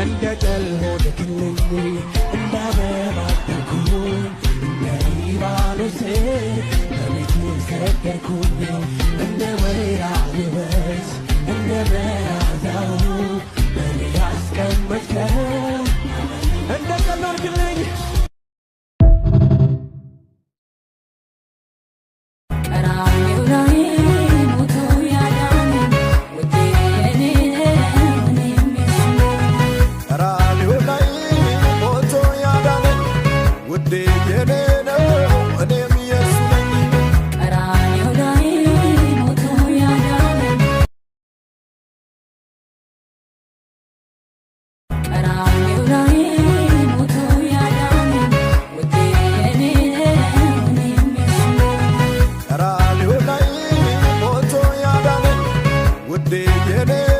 እንደ ጠል ሆነክልኝ እንደ አበባ ተኩኝ እንደ ሊባኖስ በቤት ሰገድኩኝ እንደ ወይራ ውበት እንደ መዓዛው በኔ ያስቀመጥከው እንደ ጠል ሆነክልኝ Would they get it?